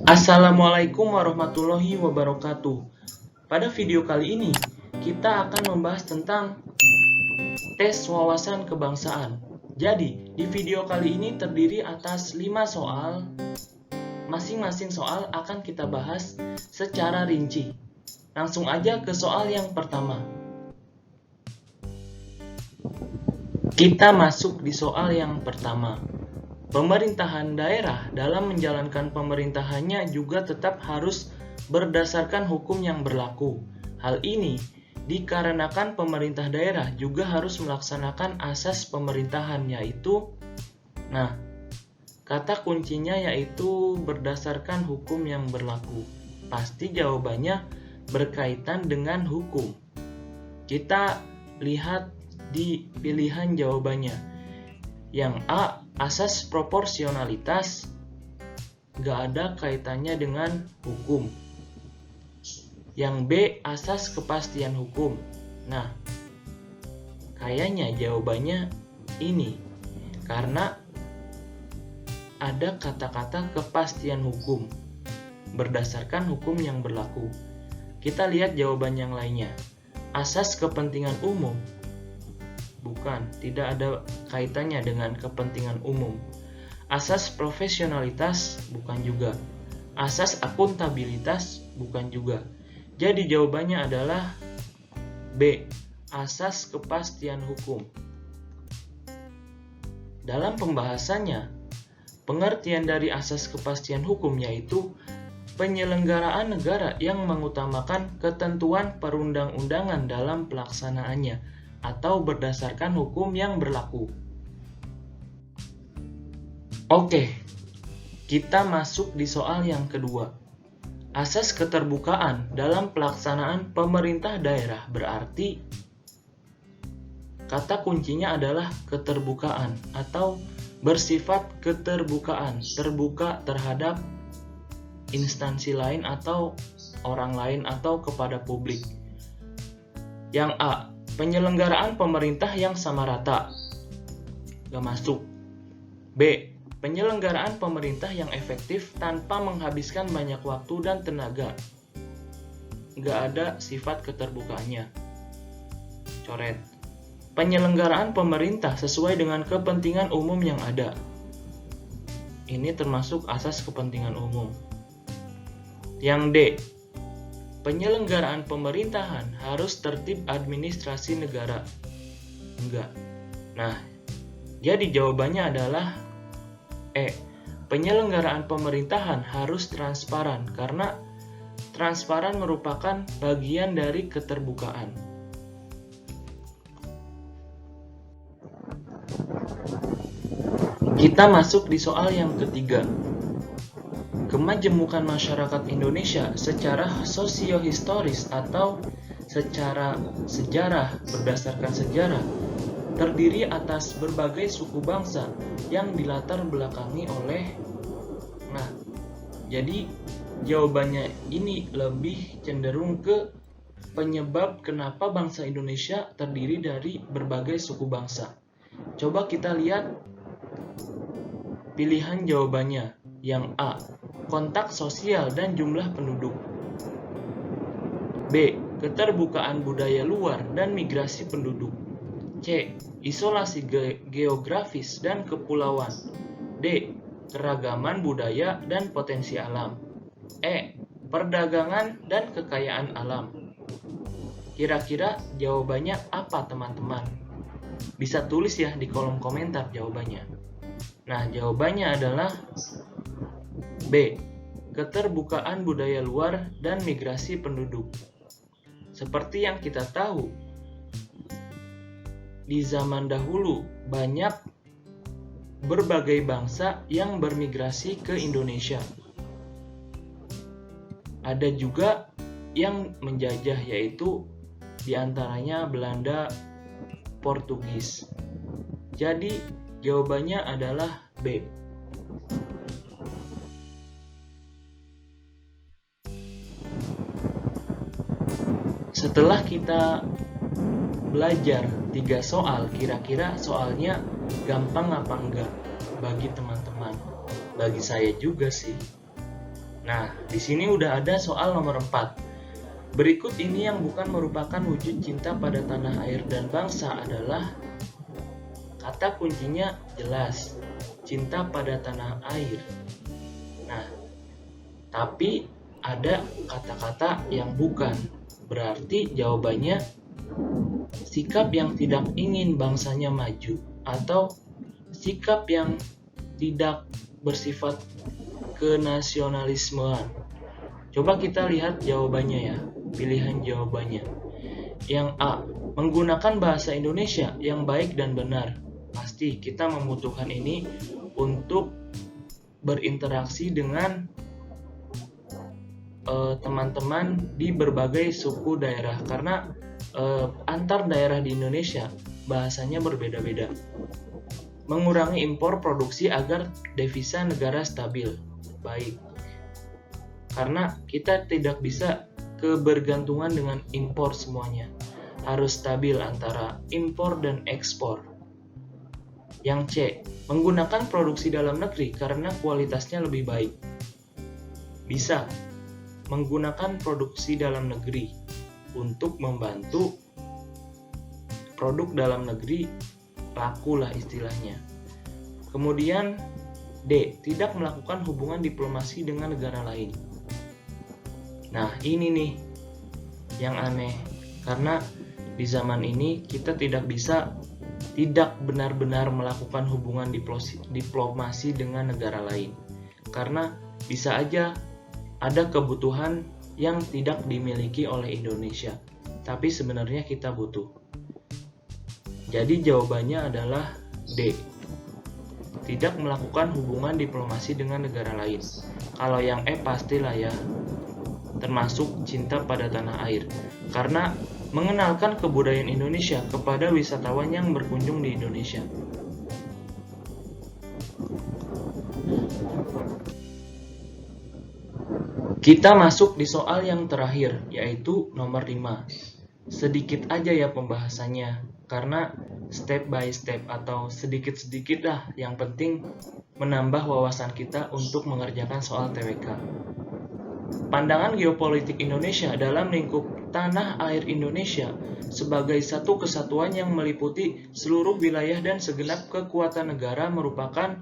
Assalamualaikum warahmatullahi wabarakatuh. Pada video kali ini, kita akan membahas tentang tes wawasan kebangsaan. Jadi, di video kali ini terdiri atas 5 soal. Masing-masing soal akan kita bahas secara rinci. Langsung aja ke soal yang pertama. Kita masuk di soal yang pertama. Pemerintahan daerah dalam menjalankan pemerintahannya juga tetap harus berdasarkan hukum yang berlaku. Hal ini dikarenakan pemerintah daerah juga harus melaksanakan asas pemerintahan yaitu kata kuncinya yaitu berdasarkan hukum yang berlaku. Pasti jawabannya berkaitan dengan hukum. Kita lihat di pilihan jawabannya. Yang A, asas proporsionalitas, gak ada kaitannya dengan hukum. Yang B, asas kepastian hukum. Nah, kayaknya jawabannya ini, karena ada kata-kata kepastian hukum, berdasarkan hukum yang berlaku. Kita lihat jawaban yang lainnya. Asas kepentingan umum. Bukan, tidak ada kaitannya dengan kepentingan umum. Asas profesionalitas, bukan juga. Asas akuntabilitas, bukan juga. Jadi jawabannya adalah B, asas kepastian hukum. Dalam pembahasannya, pengertian dari asas kepastian hukum yaitu penyelenggaraan negara yang mengutamakan ketentuan perundang-undangan dalam pelaksanaannya atau berdasarkan hukum yang berlaku. Oke, kita masuk di soal yang kedua. Asas keterbukaan dalam pelaksanaan pemerintah daerah berarti kata kuncinya adalah keterbukaan atau bersifat keterbukaan, terbuka terhadap instansi lain atau orang lain atau kepada publik. Yang A, penyelenggaraan pemerintah yang sama rata. Gak masuk. B, penyelenggaraan pemerintah yang efektif tanpa menghabiskan banyak waktu dan tenaga. Gak ada sifat keterbukaannya. Coret. Penyelenggaraan pemerintah sesuai dengan kepentingan umum yang ada. Ini termasuk asas kepentingan umum. Yang D, penyelenggaraan pemerintahan harus tertib administrasi negara. Enggak. Nah, jadi jawabannya adalah E. Penyelenggaraan pemerintahan harus transparan karena transparan merupakan bagian dari keterbukaan. Kita masuk di soal yang ketiga. Kemajemukan masyarakat Indonesia secara sosiohistoris atau secara sejarah berdasarkan sejarah terdiri atas berbagai suku bangsa yang dilatar belakangi oleh jadi jawabannya ini lebih cenderung ke penyebab kenapa bangsa Indonesia terdiri dari berbagai suku bangsa. Coba kita lihat pilihan jawabannya. Yang A, kontak sosial dan jumlah penduduk. B, keterbukaan budaya luar dan migrasi penduduk. C, isolasi geografis dan kepulauan. D, keragaman budaya dan potensi alam. E, perdagangan dan kekayaan alam. Kira-kira jawabannya apa, teman-teman? Bisa tulis ya di kolom komentar jawabannya. Nah, jawabannya adalah B, keterbukaan budaya luar dan migrasi penduduk. Seperti yang kita tahu, di zaman dahulu banyak berbagai bangsa yang bermigrasi ke Indonesia. Ada juga yang menjajah, yaitu diantaranya Belanda, Portugis. Jadi jawabannya adalah B. Setelah kita belajar 3 soal, kira-kira soalnya gampang apa enggak bagi teman-teman? Bagi saya juga sih. Nah, di sini udah ada soal nomor 4. Berikut ini yang bukan merupakan wujud cinta pada tanah air dan bangsa adalah kata kuncinya jelas, cinta pada tanah air. Nah, tapi ada kata-kata yang bukan. Berarti jawabannya sikap yang tidak ingin bangsanya maju atau sikap yang tidak bersifat kenasionalismean. Coba kita lihat jawabannya ya, pilihan jawabannya. Yang A, menggunakan bahasa Indonesia yang baik dan benar. Pasti kita membutuhkan ini untuk berinteraksi dengan teman-teman di berbagai suku daerah, karena antar daerah di Indonesia bahasanya berbeda-beda. Mengurangi impor produksi agar devisa negara stabil. Baik. Karena kita tidak bisa kebergantungan dengan impor semuanya. Harus stabil antara impor dan ekspor. Yang C, menggunakan produksi dalam negeri karena kualitasnya lebih baik. Bisa menggunakan produksi dalam negeri untuk membantu produk dalam negeri laku lah istilahnya. Kemudian D, tidak melakukan hubungan diplomasi dengan negara lain. Nah, ini nih yang aneh, karena di zaman ini kita tidak benar-benar melakukan hubungan diplomasi dengan negara lain, karena bisa aja ada kebutuhan yang tidak dimiliki oleh Indonesia, tapi sebenarnya kita butuh. Jadi jawabannya adalah D, tidak melakukan hubungan diplomasi dengan negara lain. Kalau yang E pastilah ya, termasuk cinta pada tanah air, karena mengenalkan kebudayaan Indonesia kepada wisatawan yang berkunjung di Indonesia. Kita masuk di soal yang terakhir, yaitu nomor 5. Sedikit aja ya pembahasannya, karena step by step atau sedikit-sedikit lah, yang penting menambah wawasan kita untuk mengerjakan soal TWK. Pandangan geopolitik Indonesia dalam lingkup tanah air Indonesia sebagai satu kesatuan yang meliputi seluruh wilayah dan segenap kekuatan negara merupakan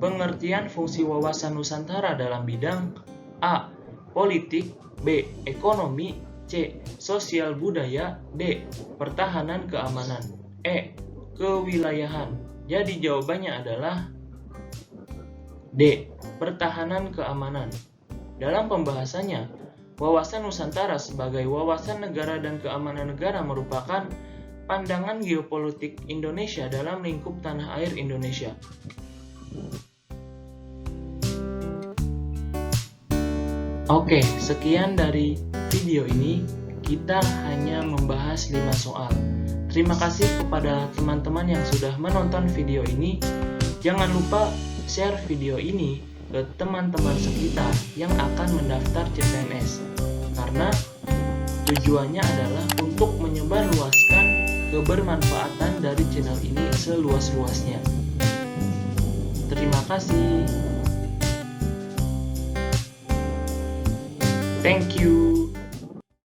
pengertian fungsi wawasan Nusantara dalam bidang A. Politik, B. Ekonomi, C. Sosial budaya, D. Pertahanan keamanan, E. Kewilayahan. Jadi jawabannya adalah D. Pertahanan keamanan. Dalam pembahasannya, wawasan Nusantara sebagai wawasan negara dan keamanan negara merupakan pandangan geopolitik Indonesia dalam lingkup tanah air Indonesia. Oke, sekian dari video ini. Kita hanya membahas 5 soal. Terima kasih kepada teman-teman yang sudah menonton video ini. Jangan lupa share video ini ke teman-teman sekitar yang akan mendaftar CPNS, karena tujuannya adalah untuk menyebarluaskan kebermanfaatan dari channel ini seluas-luasnya. Terima kasih. Thank you.